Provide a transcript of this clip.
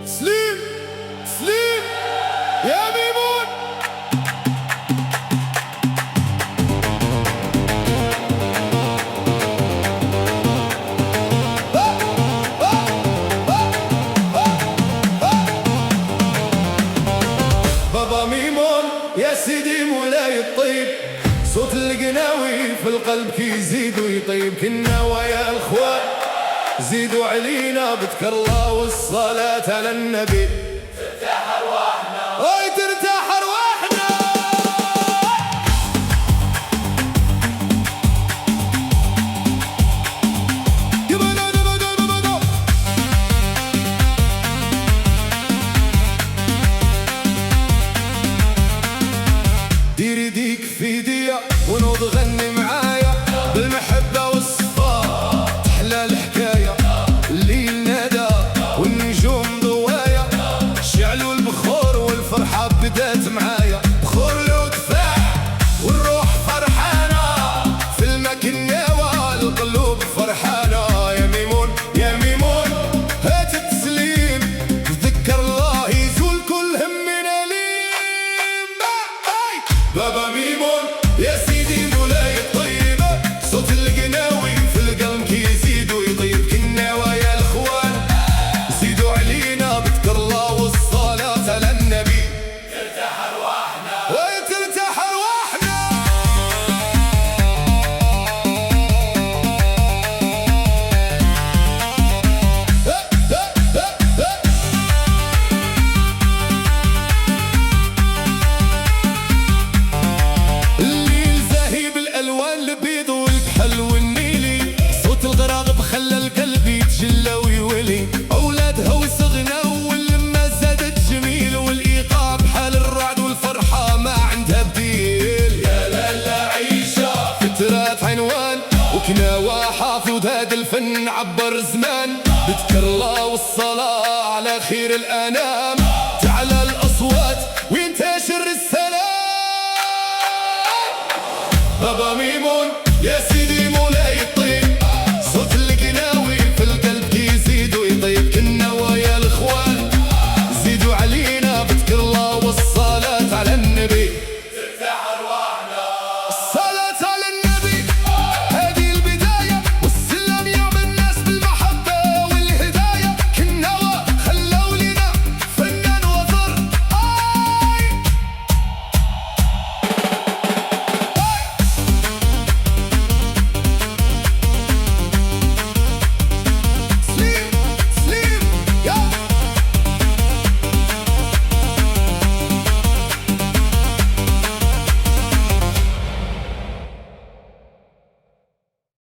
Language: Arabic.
سليم سليم يا ميمون. بابا ميمون يا سيدي مولاي الطيب، صوت القناوي في القلب كيزيد ويطيب. كنا ويا الخوان زيدوا علينا بذكر الله والصلاة على النبي، ترتاح ارواحنا اي ترتاح ارواحنا. ديري ديك في ديا ونوض غني معايا، بالمحبة والصفاء تحلى الحكاية. الليل نادى والنجوم ضوايا، شعلوا البخور والفرحة بدات معايا. بخور لو دفاع والروح فرحانة، في المكنة والقلوب فرحانة. يا ميمون يا ميمون هات التسليم، تذكر الله يزول كل همنا ليم. بابا ميمون يا سيدي مولاي الطيب، صوت القناوي في القلب كيزيد ويطيب. كنا ويا الخوان زيدوا علينا بذكر الله والصلاة على النبي، ترتاح ارواحنا وترتاح ارواحنا. الليل زاهي بالالوان البيض والكحل والنيلي، صوت الغراغب خلى القلب يتجلى ويولي. اولادها وصغنا واللمه زادت جميل، والايقاع بحال الرعد والفرحه ما عندها بديل. يا لالا عيشه فترات عنوان وكناوى حافظ هذا الفن عبر زمان. بذكر الله والصلاه على خير الانام، تعلى الاصوات وينتشر السلام. بابا ميمون يا